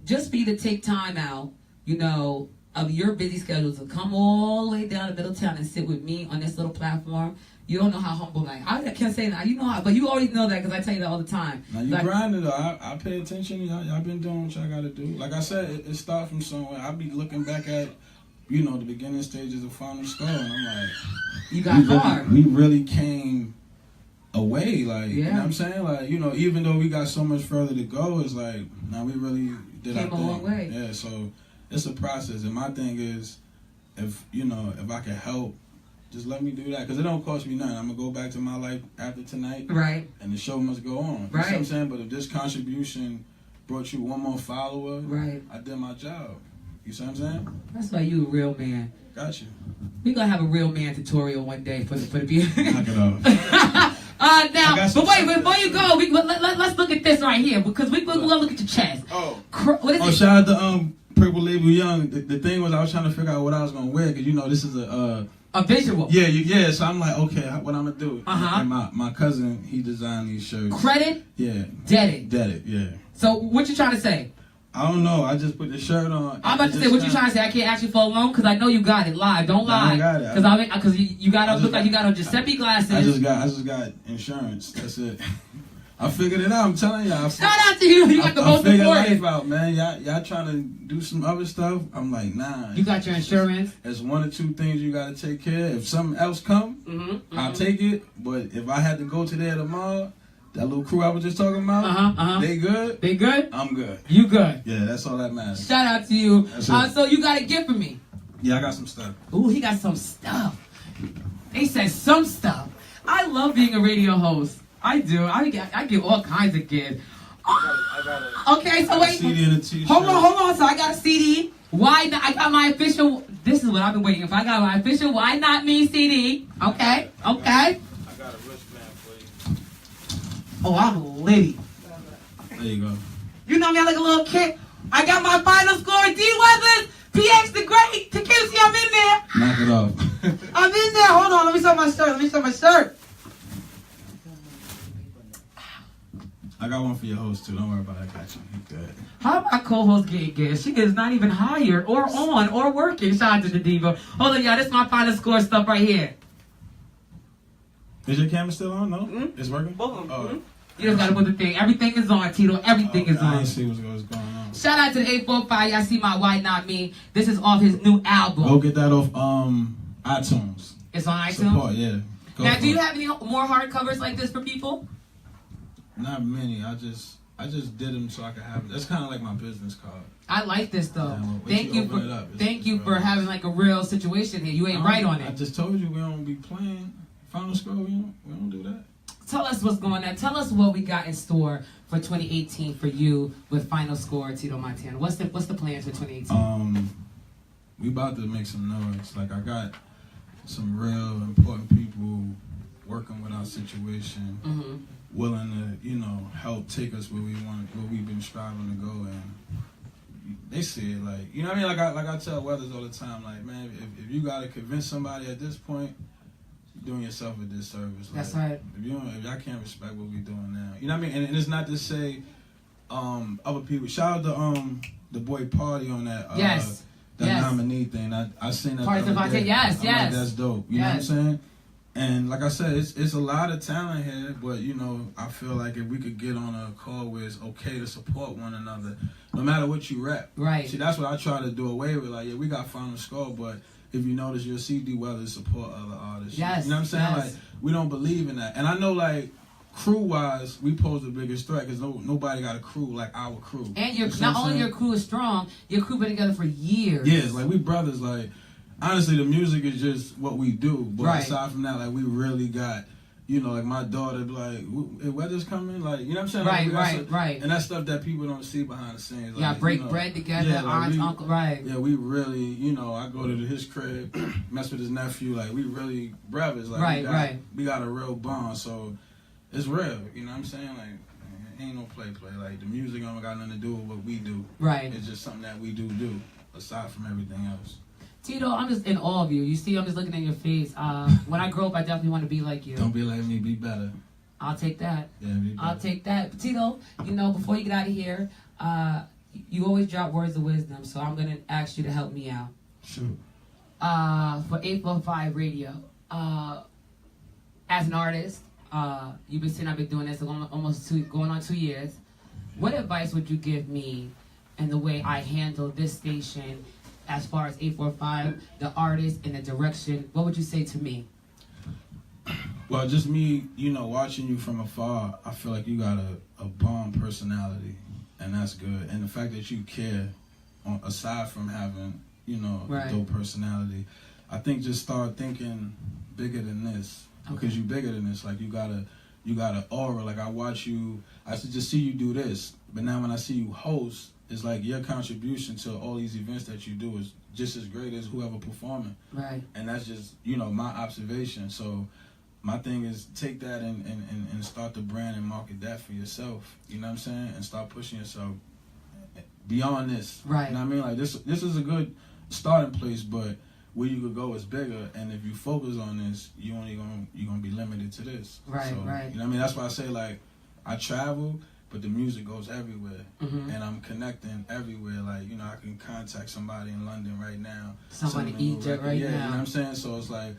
just for you to take time out, you know, of your busy schedule to come all the way down to Middletown and sit with me on this little platform, you don't know how humble I am. I can't say that. You know how, but you always know that because I tell you that all the time. Now you grinding though. I pay attention. Y'all been doing what y'all got to do. Like I said, it starts from somewhere. I be looking back at, you know, the beginning stages of Final Score, and I'm like, you got far. We really came away. Like, you know what I'm saying? Like, you know, even though we got so much further to go, it's like, now we really did our thing. Came a long way. Yeah, so it's a process, and my thing is, if I can help, just let me do that, because it don't cost me nothing. I'm gonna go back to my life after tonight, right? And the show must go on. You know what I'm saying? But if this contribution brought you one more follower, right, I did my job. You see what I'm saying? That's why you a real man. Got you. We gonna have a real man tutorial one day for the people. Knock it off. Now, but wait, before you go, let's look at this right here, because we're gonna look at your chest. What is it? Shout out to Purple Label Young. The thing was, I was trying to figure out what I was gonna wear, because you know this is a visual. Yeah. So I'm like, okay, what I'm gonna do? And my cousin, he designed these shirts. Credit? Yeah. Debit, yeah. So what you trying to say? I don't know. I just put the shirt on. I'm about to say, what you trying to say? I can't ask you for a loan because I know you got it live. Don't lie. I got it. Because you got to look like you got on Giuseppe glasses. I just got insurance. That's it. I figured it out. I'm telling y'all. Shout out to you. You got the most important. I figured life out, man. Y'all trying to do some other stuff. I'm like, nah. You got your insurance. There's one or two things you got to take care of. If something else come, I'll take it. But if I had to go to there tomorrow, that little crew I was just talking about, they good? They good? I'm good. You good? Yeah, that's all that matters. Shout out to you. So you got a gift for me? Yeah, I got some stuff. Ooh, he got some stuff. They said some stuff. I love being a radio host. I do. I give all kinds of gifts. I got a Okay, so wait. CD and a t-shirt. Hold on. So I got a CD. Why not? I got my official. This is what I've been waiting for. I got my official Why Not Me CD. Okay. I got a wristband for you. Oh, I'm a lady. There you go. You know me, I like a little kid. I got my final score. D Weathers, PX the Great, Takeuchi, I'm in there. Knock it off. I'm in there. Hold on. Let me show my shirt. I got one for your host too. Don't worry about it. I got you. You good. How my co-host getting gifts? She is not even hired or on or working. Shout out to the diva. Hold on, y'all. This is my final score stuff right here. Is your camera still on? No? Mm-hmm. It's working? Both of them. Oh. You just gotta put the thing. Everything is on, Tito. Everything is I on. didn't see what's going on. Shout out to the 845. Y'all see my Why Not Me. This is off his new album. Go get that off iTunes. It's on iTunes? Support, yeah. Go Now, for do you it. have any more hardcovers like this for people? Not many. I just did them so I could have it. That's kind of like my business card. I like this though. Yeah, well, thank you open it up, thank you it's for real. having like a real situation here. You ain't right on I it. just told you we don't be playing Final Score. We don't do that. Tell us what's going on. Tell us what we got in store for 2018 for you with Final Score, Tito Montana. What's the plans for 2018? We about to make some noise. Like I got some real important people working with our situation, Mm-hmm. willing to help take us where we've been striving to go, and they see it like what I mean. Like I tell Weathers all the time, like man, if you got to convince somebody at this point, you're doing yourself a disservice. Like, That's right. If y'all can't respect what we're doing now, you know what I mean. And it's not to say other people. Shout out to the boy Party on that. Yes. That Yes. nominee thing. I seen that. Party the other Devontae, day. yes, I'm yes. like, that's dope. You know what I'm Yes. saying? And like I said, it's a lot of talent here, but I feel like if we could get on a call where it's okay to support one another, no matter what you rap. Right. See, that's what I try to do away with. Like, yeah, we got Final Score, but if you notice, you'll see D Weathers support other artists. Yes, You know what I'm saying? yes. Like, we don't believe in that. And I know, like, crew-wise, we pose the biggest threat because nobody got a crew like our crew. And You know what not I'm only saying? your crew is strong, your crew been together for years. Yeah, like we brothers. Like honestly, the music is just what we do. But Right. aside from that, like we really got, like my daughter be like, "Hey, weather's coming." Like you know what I'm saying? Like, we got Right. And that's stuff that people don't see behind the scenes. Yeah, Like, break bread together, yeah, like, aunts, we- uncle, right. Yeah, we really, I go to his crib, mess with his nephew. Like we really brothers. Like Right. we got a real bond. So it's real. You know what I'm saying? Like. Ain't no play. Like the music don't got nothing to do with what we do. Right. It's just something that we do aside from everything else. Tito, I'm just in awe of you. You see, I'm just looking in your face. When I grow up, I definitely want to be like you. Don't be like me. Be better. I'll take that. Yeah, be better. I'll take that. But Tito, before you get out of here, you always drop words of wisdom, so I'm gonna ask you to help me out. Sure. For 845 Radio, as an artist, you've been saying I've been doing this going on 2 years. What advice would you give me in the way I handle this station as far as 845, the artist, and the direction? What would you say to me? Well, just me, watching you from afar, I feel like you got a bomb personality, and that's good. And the fact that you care, aside from having, Right. a dope personality, I think just start thinking bigger than this. Because you bigger than this. Like you got an aura. Like I watch you, I should just see you do this. But now when I see you host, it's like your contribution to all these events that you do is just as great as whoever performing. Right. And that's just, my observation. So my thing is take that and start the brand and market that for yourself. You know what I'm saying? And start pushing yourself beyond this. Right. You know what I mean? Like this is a good starting place, but where you could go is bigger, and if you focus on this, you're gonna be limited to this. Right, so, right. You know what I mean? That's why I say like I travel, but the music goes everywhere, Mhm. and I'm connecting everywhere. Like I can contact somebody in London right now, Somebody send in them a Egypt record. right yeah, now. You know what I'm saying? So it's like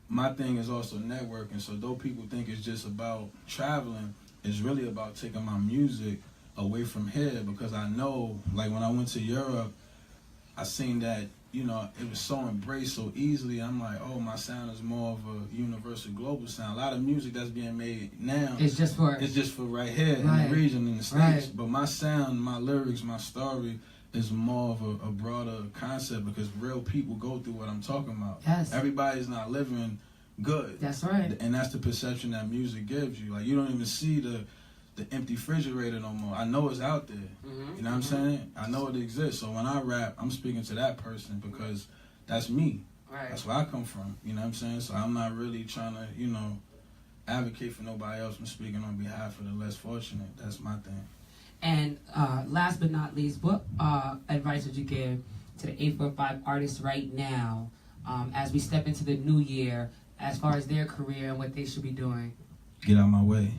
my thing is also networking. So though people think it's just about traveling, it's really about taking my music away from here, because I know, like when I went to Europe, I seen that. It was so embraced so easily. I'm like, oh, my sound is more of a universal global sound. A lot of music that's being made now It's just for right here in Right. the region, in the States. Right. But my sound, my lyrics, my story is more of a broader concept, because real people go through what I'm talking about. Yes. Everybody's not living good. That's right. And that's the perception that music gives you. Like, you don't even see the empty refrigerator no more. I know it's out there. Mm-hmm. You know what I'm saying? I know it exists. So when I rap, I'm speaking to that person because that's me. Right. That's where I come from. You know what I'm saying? So I'm not really trying to, you know, advocate for nobody else. I'm speaking on behalf of the less fortunate. That's my thing. And last but not least, what advice would you give to the 845 artists right now as we step into the new year as far as their career and what they should be doing? Get out my way.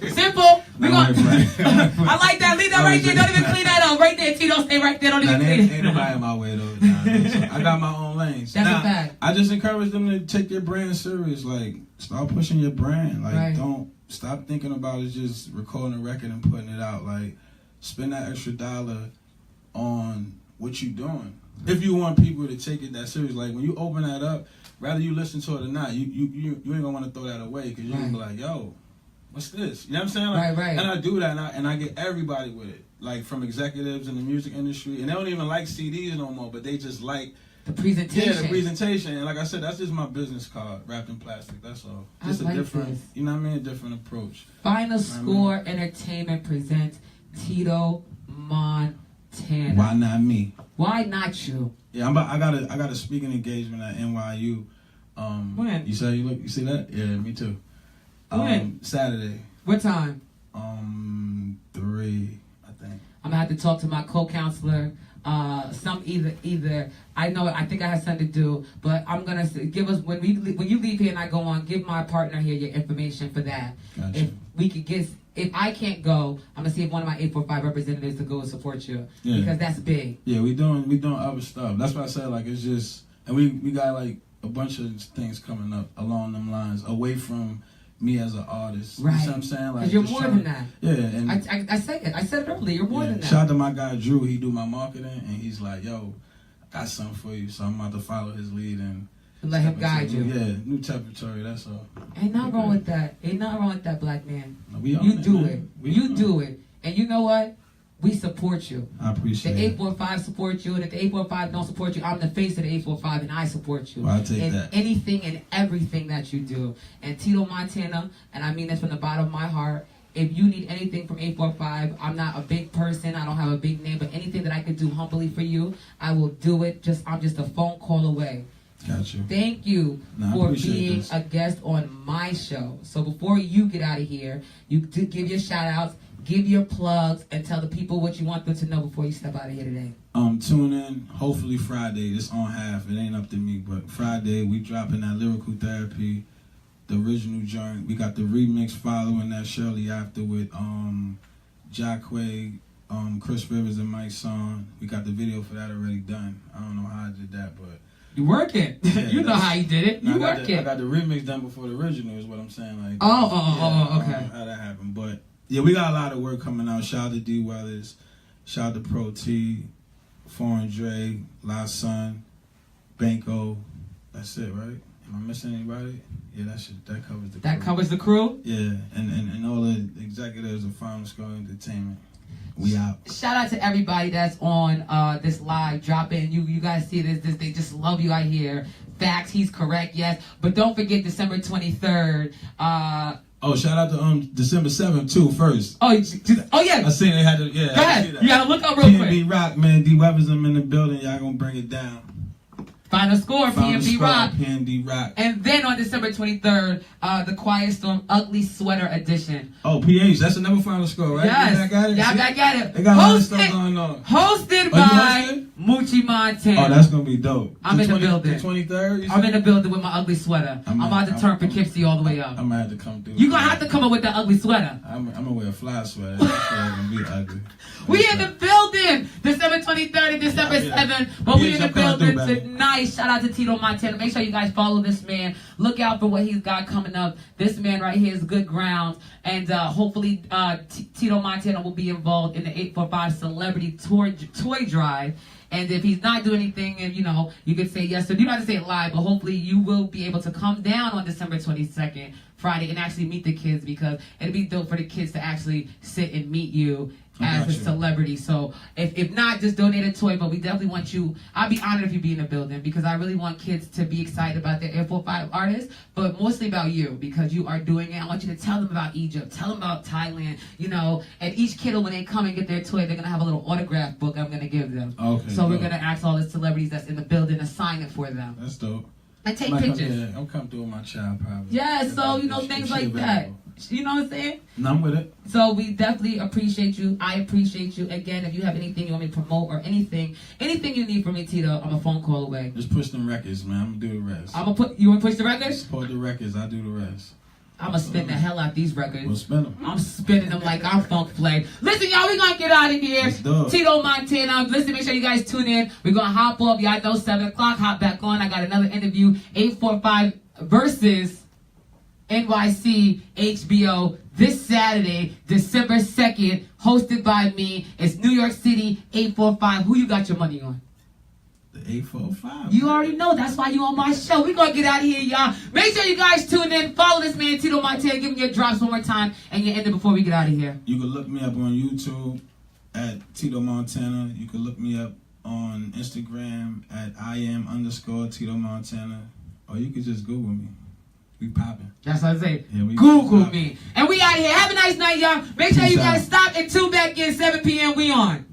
Simple. I like that. Leave that right there. Don't even clean that up. Right there, Tito. Stay right there. Don't even clean it. Ain't nobody in my way, though. Nah, I got my own lanes. That's a fact. I just encourage them to take their brand serious. Like, start pushing your brand. Like, right. Don't stop thinking about it just recording a record and putting it out. Like, spend that extra dollar on what you're doing. If you want people to take it that serious, like when you open that up, rather you listen to it or not, you ain't gonna want to throw that away because you're gonna be like, yo, what's this? You know what I'm saying? Like, right. And I do that and I get everybody with it, like from executives in the music industry, and they don't even like CDs no more, but they just like the presentation. Yeah, the presentation. And like I said, that's just my business card wrapped in plastic. That's all. Just I a different, this. You know what I mean? A different approach. Final Score Entertainment presents Tito Montana. Why not me? Why not you? Yeah, I got a speaking engagement at NYU. When? You see that? Yeah, me too. When? Saturday. What time? 3, I think. I'm gonna have to talk to my co-counselor. Either I think I have something to do, but I'm gonna give us when you leave here and I go on, give my partner here your information for that. Gotcha. If I can't go, I'm gonna see if one of my 845 representatives to go and support you because that's big. Yeah, we doing other stuff. That's why I said like it's just, and we got like a bunch of things coming up along them lines, away from me as an artist. Right. You see what I'm saying? Like, you're more than that. Yeah, and I said it earlier. You're more than that. Shout out to my guy Drew. He do my marketing, and he's like, "Yo, I got something for you." So I'm about to follow his lead and let him guide you. Yeah, new territory. That's all. Ain't nothing wrong with that. Ain't nothing wrong with that, black man. No, you do it. You do it. And you know what? We support you. I appreciate the it. 845 support you, and if the 845 don't support you, I'm the face of the 845, and I support you. Well, I'll take that. Anything and everything that you do. And Tito Montana, and I mean this from the bottom of my heart, if you need anything from 845, I'm not a big person, I don't have a big name, but anything that I could do humbly for you, I will do it. I'm just a phone call away. Got you. Thank you for being a guest on my show. So before you get out of here, you give your shout outs, give your plugs, and tell the people what you want them to know before you step out of here today. Tune in, hopefully Friday. It's on half. It ain't up to me, but Friday we dropping that Lyrical Therapy, the original joint. We got the remix following that shortly after with Jacquay, Chris Rivers and Mike Son. We got the video for that already done. I don't know how I did that, but you working. Yeah, you know how you did it. You working. I got the remix done before the original is what I'm saying. Like, okay. How that happened. But yeah, we got a lot of work coming out. Shout out to D Weathers, shout out to Pro T, Foreign Dre, La Sun, Banco. That's it, right? Am I missing anybody? Yeah, that covers the crew. That covers the crew? Yeah, and all the executives of Final Score Entertainment. We out. Shout out to everybody that's on this live. Drop in. You guys see this. They just love you out here. Facts. He's correct. Yes. But don't forget December 23rd. Shout out to December 7th too. First. Oh yeah. I seen they had to. Yeah. Go ahead. You gotta look up real quick. PNB Rock, man. D Weathers, I'm in the building. Y'all gonna bring it down. Final Score, PNB Rock. PNB Rock. And then on December 23rd, the Quiet Storm Ugly Sweater Edition. Oh, PH, that's another Final Score, right? Yes. Y'all got it? Y'all got it. They got a lot of stuff going on. Hosted by Moochie Montana. Oh, that's going to be dope. I'm in the building. The 23rd? I'm in the building with my ugly sweater. I'm about to turn Poughkeepsie all the way up. I'm going to have to come through. You're going to have to come up with that ugly sweater. I'm going to wear a fly sweater. That's going to be ugly. We in the building. December 23rd and December 7th. But we in the building tonight. Shout out to Tito Montana. Make sure you guys follow this man. Look out for what he's got coming up. This man right here is good ground. And hopefully Tito Montana will be involved in the 845 Celebrity Toy Drive. And if he's not doing anything, and you could say yes. So you don't have to say it live, but hopefully you will be able to come down on December 22nd, Friday, and actually meet the kids, because it'd be dope for the kids to actually sit and meet you as a celebrity. So if not, just donate a toy. But we definitely want you. I'd be honored if you be in the building because I really want kids to be excited about their 845 artists, but mostly about you because you are doing it. I want you to tell them about Egypt, tell them about Thailand, you know. And each kid, when they come and get their toy, they're gonna have a little autograph book I'm gonna give them. Okay. So we're gonna ask all the celebrities that's in the building to sign it for them. That's dope. And take pictures. I'm coming through with my child probably. Yeah, so you know things like that. You know what I'm saying? No, I'm with it. So we definitely appreciate you. I appreciate you. Again, if you have anything you want me to promote or anything you need from me, Tito, I'm a phone call away. Just push them records, man. I'm gonna do the rest. You want to push the records? Support the records. I do the rest. I'm gonna spin the hell out these records. We'll spin them. I'm spinning them like I'm Funk Flag. Listen, y'all, we gonna get out of here. Tito Montana. Listen, make sure you guys tune in. We're gonna hop off. Y'all know 7 o'clock. Hop back on. I got another interview. 845 versus NYC HBO this Saturday, December 2nd, hosted by me. It's New York City 845. Who you got your money on? The 845. You already know. That's why you on my show. We're going to get out of here, y'all. Make sure you guys tune in. Follow this man, Tito Montana. Give me your drops one more time and your ending before we get out of here. You can look me up on YouTube at Tito Montana. You can look me up on Instagram at @IAM_Tito Montana. Or you could just Google me. We popping. That's what I say. Yeah, Google me. And we out of here. Have a nice night, y'all. Make sure you guys stop and tune back in 7 p.m. We on.